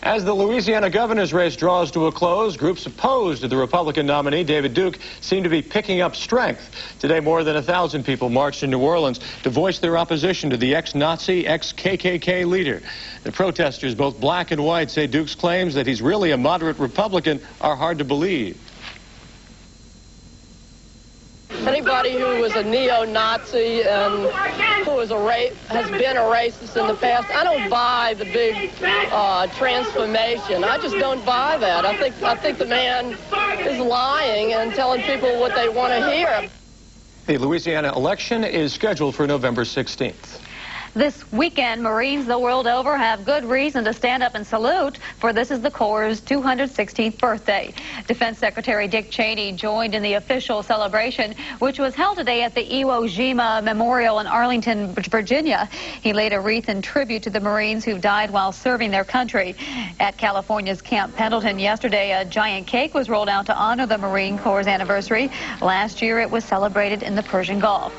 As the Louisiana governor's race draws to a close, groups opposed to the Republican nominee, David Duke, seem to be picking up strength. Today, more than 1,000 people marched in New Orleans to voice their opposition to the ex-Nazi, ex-KKK leader. The protesters, both black and white, say Duke's claims that he's really a moderate Republican are hard to believe. Anybody who was a neo-Nazi and who has been a racist in the past, I don't buy the big transformation. I just don't buy that. I think the man is lying and telling people what they want to hear. The Louisiana election is scheduled for November 16th. This weekend, Marines the world over have good reason to stand up and salute, for this is the Corps' 216th birthday. Defense Secretary Dick Cheney joined in the official celebration, which was held today at the Iwo Jima Memorial in Arlington, Virginia. He laid a wreath in tribute to the Marines who died while serving their country. At California's Camp Pendleton yesterday, a giant cake was rolled out to honor the Marine Corps' anniversary. Last year, it was celebrated in the Persian Gulf.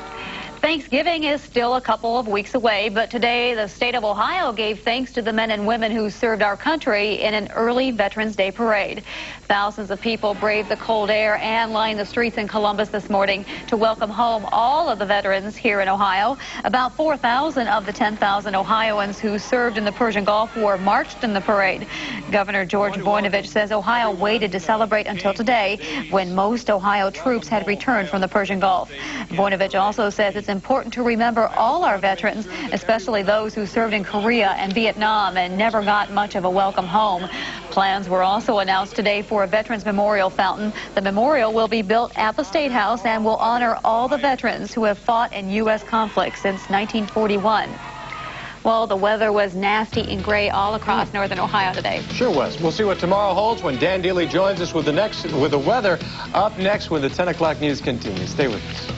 Thanksgiving is still a couple of weeks away, but today the state of Ohio gave thanks to the men and women who served our country in an early Veterans Day parade. Thousands of people braved the cold air and lined the streets in Columbus this morning to welcome home all of the veterans here in Ohio. About 4,000 of the 10,000 Ohioans who served in the Persian Gulf War marched in the parade. Governor George Voinovich says Ohio waited to celebrate until today, when most Ohio troops had returned from the Persian Gulf. Voinovich also says it's important to remember all our veterans, especially those who served in Korea and Vietnam and never got much of a welcome home. Plans were also announced today for a Veterans Memorial Fountain. The memorial will be built at the State House and will honor all the veterans who have fought in U.S. conflicts since 1941. Well, the weather was nasty and gray all across northern Ohio today. Sure was. We'll see what tomorrow holds when Dan Dealey joins us with the weather up next when the 10 o'clock news continues. Stay with us.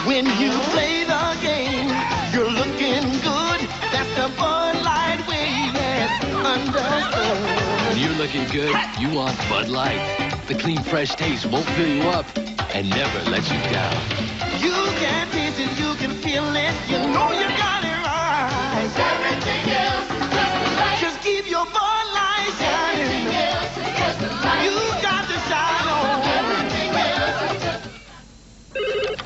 When you play the game, you're looking good. That's the Bud Light way, yes, understood. When you're looking good, you want Bud Light. The clean, fresh taste won't fill you up and never let you down. You can taste it, you can feel it, you know you got it right. Everything else is just a light. Just keep your Bud Light shining. Everything else is just a light. You got to shine on. Everything else is just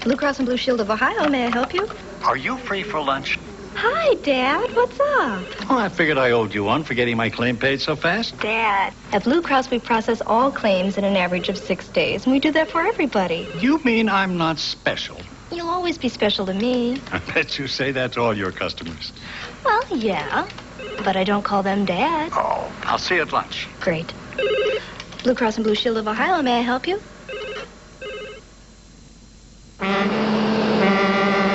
Blue Cross and Blue Shield of Ohio, may I help you? Are you free for lunch? Hi, Dad. What's up? Oh, I figured I owed you one for getting my claim paid so fast. Dad. At Blue Cross, we process all claims in an average of 6 days, and we do that for everybody. You mean I'm not special? You'll always be special to me. I bet you say that to all your customers. Well, yeah, but I don't call them Dad. Oh, I'll see you at lunch. Great. Blue Cross and Blue Shield of Ohio, may I help you?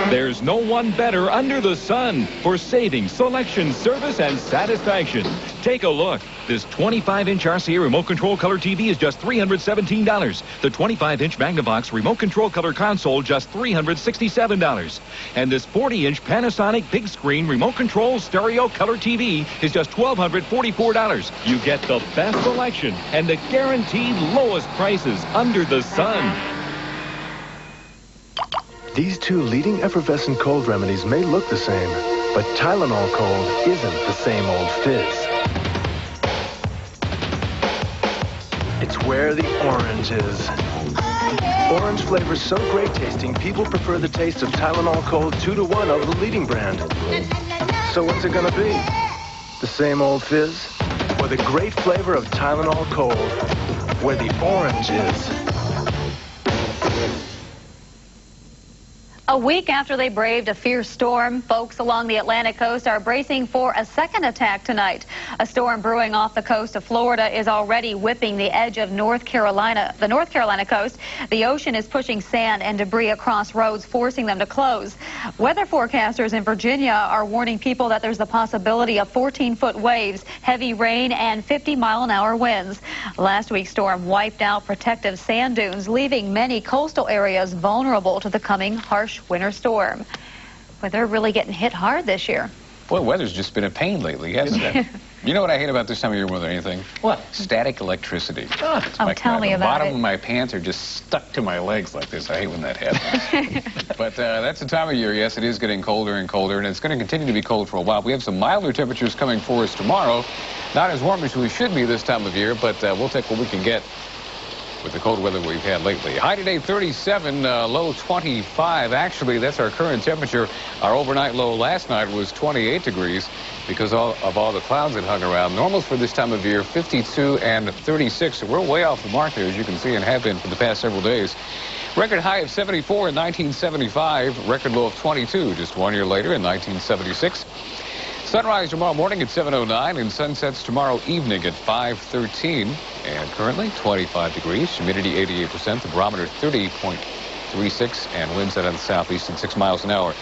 There's no one better under the sun for saving, selection, service, and satisfaction. Take a look. This 25-inch RCA remote control color TV is just $317. The 25-inch Magnavox remote control color console just $367. And this 40-inch Panasonic big screen remote control stereo color TV is just $1,244. You get the best selection and the guaranteed lowest prices under the sun. These two leading effervescent cold remedies may look the same, but Tylenol Cold isn't the same old fizz. It's where the orange is. Orange flavor's so great tasting, people prefer the taste of Tylenol Cold 2-to-1 over the leading brand. So what's it gonna be? The same old fizz? Or the great flavor of Tylenol Cold, where the orange is? A week after they braved a fierce storm, folks along the Atlantic coast are bracing for a second attack tonight. A storm brewing off the coast of Florida is already whipping the edge of the North Carolina coast. The ocean is pushing sand and debris across roads, forcing them to close. Weather forecasters in Virginia are warning people that there's the possibility of 14-foot waves, heavy rain, and 50-mile-an-hour winds. Last week's storm wiped out protective sand dunes, leaving many coastal areas vulnerable to the coming harsh winter storm. Well, they're really getting hit hard this year. Boy, weather's just been a pain lately, hasn't it? You know what I hate about this time of year more than anything? What? Static electricity. Oh, tell me about it. The bottom of my pants are just stuck to my legs like this. I hate when that happens. But that's the time of year. Yes, it is getting colder and colder, and it's going to continue to be cold for a while. We have some milder temperatures coming for us tomorrow. Not as warm as we should be this time of year, but we'll take what we can get with the cold weather we've had lately. High today 37, low 25. Actually, that's our current temperature. Our overnight low last night was 28 degrees because of all the clouds that hung around. Normals for this time of year, 52 and 36. So we're way off the mark there, as you can see, and have been for the past several days. Record high of 74 in 1975. Record low of 22 just 1 year later in 1976. Sunrise tomorrow morning at 7:09 and sunsets tomorrow evening at 5:13. And currently 25 degrees, humidity 88%, the barometer 30.36, and winds out of the southeast at 6 miles an hour.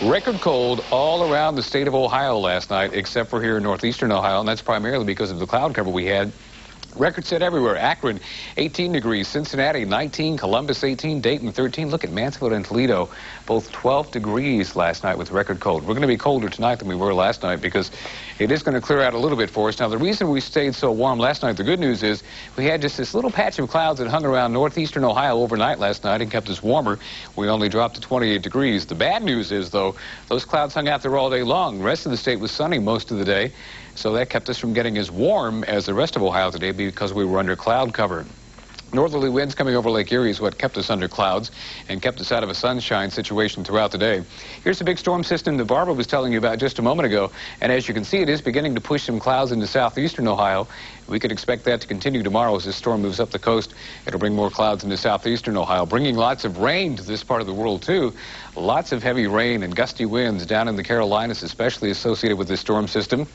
Record cold all around the state of Ohio last night, except for here in northeastern Ohio, and that's primarily because of the cloud cover we had. Record set everywhere. Akron, 18 degrees. Cincinnati, 19. Columbus, 18. Dayton, 13. Look at Mansfield and Toledo, both 12 degrees last night with record cold. We're going to be colder tonight than we were last night because it is going to clear out a little bit for us. Now, the reason we stayed so warm last night, the good news is we had just this little patch of clouds that hung around northeastern Ohio overnight last night and kept us warmer. We only dropped to 28 degrees. The bad news is, though, those clouds hung out there all day long. The rest of the state was sunny most of the day. So that kept us from getting as warm as the rest of Ohio today because we were under cloud cover. Northerly winds coming over Lake Erie is what kept us under clouds and kept us out of a sunshine situation throughout the day. Here's the big storm system that Barbara was telling you about just a moment ago. And as you can see, it is beginning to push some clouds into southeastern Ohio. We could expect that to continue tomorrow as this storm moves up the coast. It'll bring more clouds into southeastern Ohio, bringing lots of rain to this part of the world, too. Lots of heavy rain and gusty winds down in the Carolinas, especially associated with this storm system.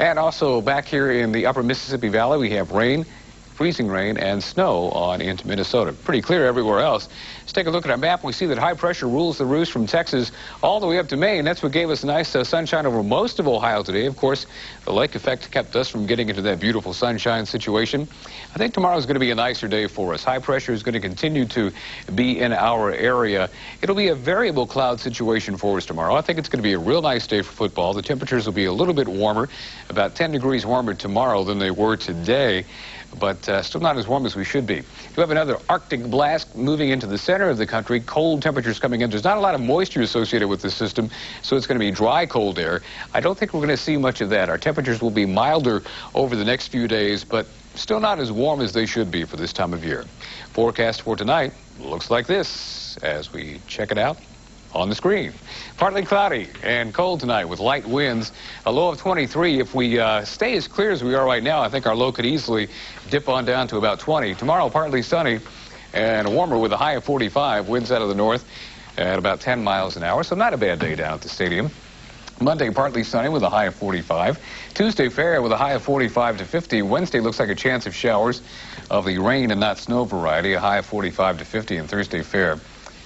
And also back here in the upper Mississippi Valley, we have rain, freezing rain, and snow on into Minnesota. Pretty clear everywhere else. Let's take a look at our map. We see that high pressure rules the roost from Texas all the way up to Maine. That's what gave us nice sunshine over most of Ohio today. Of course, the lake effect kept us from getting into that beautiful sunshine situation. I think tomorrow is going to be a nicer day for us. High pressure is going to continue to be in our area. It'll be a variable cloud situation for us tomorrow. I think it's going to be a real nice day for football. The temperatures will be a little bit warmer, about 10 degrees warmer tomorrow than they were today, but still not as warm as we should be. We have another Arctic blast moving into the center of the country. Cold temperatures coming in. There's not a lot of moisture associated with this system, so it's going to be dry, cold air. I don't think we're going to see much of that. Our temperatures will be milder over the next few days, but still not as warm as they should be for this time of year. Forecast for tonight looks like this as we check it out on the screen. Partly cloudy and cold tonight with light winds, a low of 23. If we stay as clear as we are right now, I think our low could easily dip on down to about 20. Tomorrow, partly sunny and warmer with a high of 45. Winds out of the north at about 10 miles an hour, so not a bad day down at the stadium. Monday, partly sunny with a high of 45. Tuesday, fair with a high of 45 to 50. Wednesday looks like a chance of showers of the rain and not snow variety, a high of 45 to 50. And Thursday, fair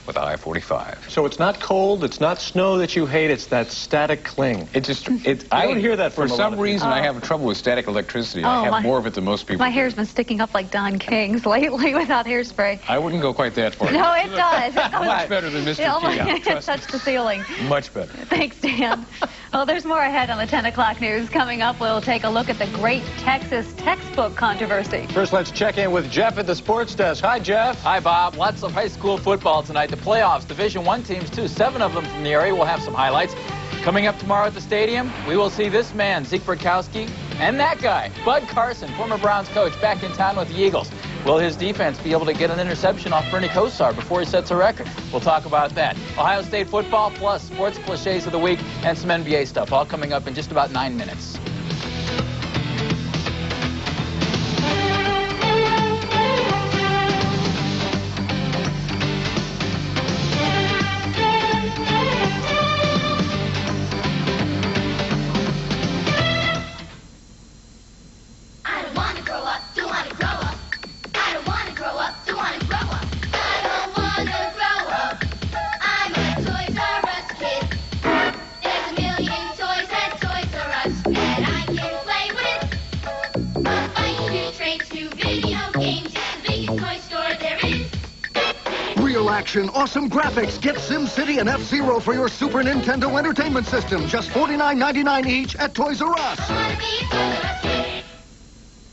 with a high of 45. So it's not cold, it's not snow that you hate, it's that static cling. It just, I don't hear that for some reason. I have trouble with static electricity. I have more of it than most people. My hair's been sticking up like Don King's lately without hairspray. I wouldn't go quite that far. No, it does. Much better than Mr. King. It touched the ceiling. Much better. Thanks, Dan. Well, there's more ahead on the 10 o'clock news. Coming up, we'll take a look at the great Texas textbook controversy. First, let's check in with Jeff at the sports desk. Hi, Jeff. Hi, Bob. Lots of high school football tonight. The playoffs, Division I teams, too. 7 of them from the area. We'll have some highlights. Coming up tomorrow at the stadium, we will see this man, Zeke Burkowski, and that guy, Bud Carson, former Browns coach, back in town with the Eagles. Will his defense be able to get an interception off Bernie Kosar before he sets a record? We'll talk about that. Ohio State football, plus sports cliches of the week, and some NBA stuff, all coming up in just about 9 minutes. And Real action, awesome graphics. Get SimCity and F-Zero for your Super Nintendo Entertainment System. Just $49.99 each at Toys R Us.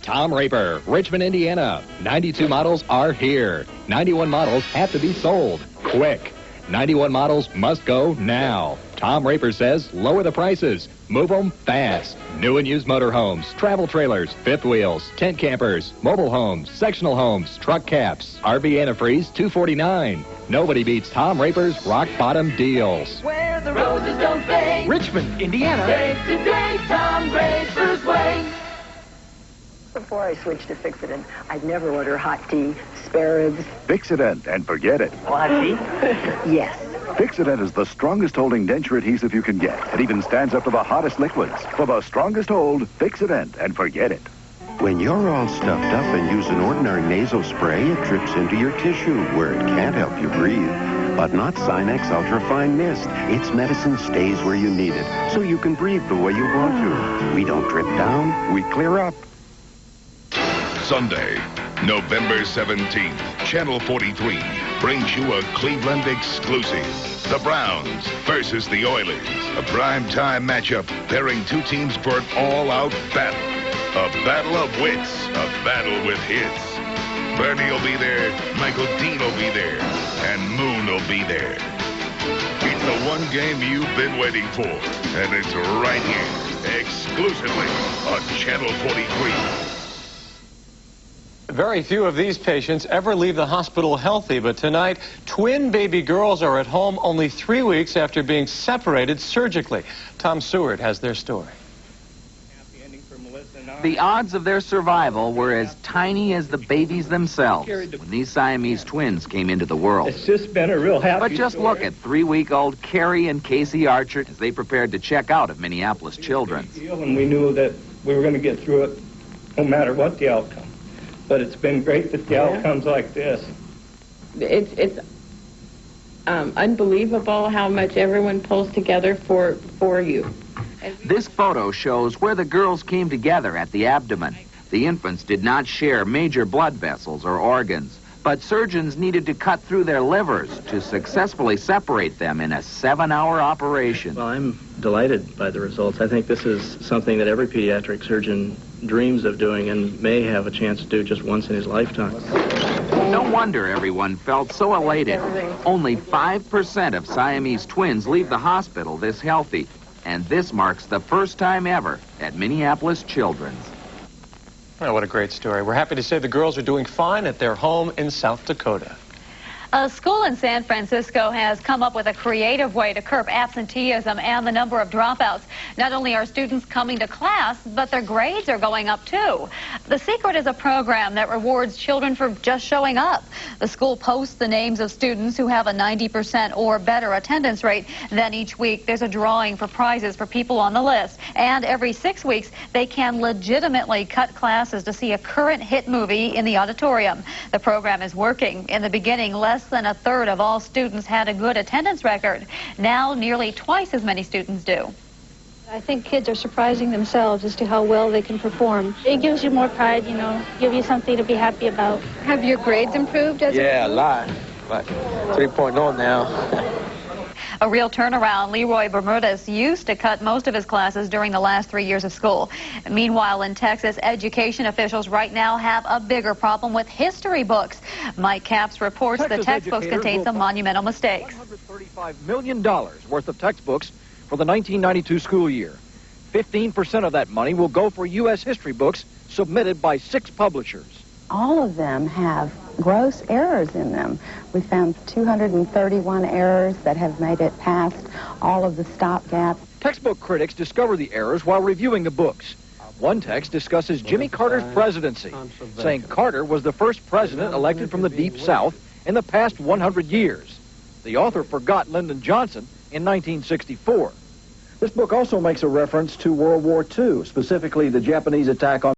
Tom Raper, Richmond, Indiana. 92 models are here. 91 models have to be sold quick. 91 models must go now. Tom Raper says lower the prices. Move them fast. New and used motorhomes, travel trailers, fifth wheels, tent campers, mobile homes, sectional homes, truck caps, RV antifreeze, $249. Nobody beats Tom Raper's rock bottom deals. Where the roses don't fade. Richmond, Indiana. Save today, Tom Raper's way. Before I switched to Fix-It-In, I'd never order hot tea, spare ribs. Fix-It-In and forget it. Hot tea? Yes. Fix-It-In is the strongest holding denture adhesive you can get. It even stands up to the hottest liquids. For the strongest hold, Fix-It-In and forget it. When you're all stuffed up and use an ordinary nasal spray, it drips into your tissue where it can't help you breathe. But not Sinex Ultrafine Mist. Its medicine stays where you need it, so you can breathe the way you want to. We don't drip down, we clear up. Sunday, November 17th, Channel 43 brings you a Cleveland exclusive. The Browns versus the Oilers. A primetime matchup pairing two teams for an all-out battle. A battle of wits. A battle with hits. Bernie will be there, Michael Dean will be there, and Moon will be there. It's the one game you've been waiting for, and it's right here, exclusively on Channel 43. Very few of these patients ever leave the hospital healthy, but tonight, twin baby girls are at home only 3 weeks after being separated surgically. Tom Seward has their story. The odds of their survival were as tiny as the babies themselves when these Siamese twins came into the world. It's just been a real happy But just story. look at 3-week-old Carrie and Casey Archer as they prepared to check out of Minneapolis Children's. And we knew that we were going to get through it no matter what the outcome. But it's been great that the outcome's like this. It's unbelievable how much everyone pulls together for you. This photo shows where the girls came together at the abdomen. The infants did not share major blood vessels or organs, but surgeons needed to cut through their livers to successfully separate them in a 7-hour operation. Well, I'm delighted by the results. I think this is something that every pediatric surgeon dreams of doing and may have a chance to do just once in his lifetime. No wonder everyone felt so elated. Only 5% of Siamese twins leave the hospital this healthy, and this marks the first time ever at Minneapolis Children's. Oh, what a great story. We're happy to say the girls are doing fine at their home in South Dakota. A school in San Francisco has come up with a creative way to curb absenteeism and the number of dropouts. Not only are students coming to class, but their grades are going up too. The secret is a program that rewards children for just showing up. The school posts the names of students who have a 90% or better attendance rate. Then each week there's a drawing for prizes for people on the list. And every 6 weeks they can legitimately cut classes to see a current hit movie in the auditorium. The program is working. In the beginning, less than a third of all students had a good attendance record. Now nearly twice as many students do. I think kids are surprising themselves as to how well they can perform. It gives you more pride, you know, give you something to be happy about. Have your grades improved as a lot. Like 3.0 now. A real turnaround. Leroy Bermudez used to cut most of his classes during the last 3 years of school. Meanwhile, in Texas, education officials right now have a bigger problem with history books. Mike Capps reports the textbooks contain some monumental mistakes. $135 million worth of textbooks for the 1992 school year. 15% of that money will go for U.S. history books submitted by 6 publishers. All of them have gross errors in them. We found 231 errors that have made it past all of the stopgap. Textbook critics discover the errors while reviewing the books. One text discusses Jimmy Carter's presidency, saying Carter was the first president elected from the Deep South in the past 100 years. The author forgot Lyndon Johnson in 1964. This book also makes a reference to World War II, specifically the Japanese attack on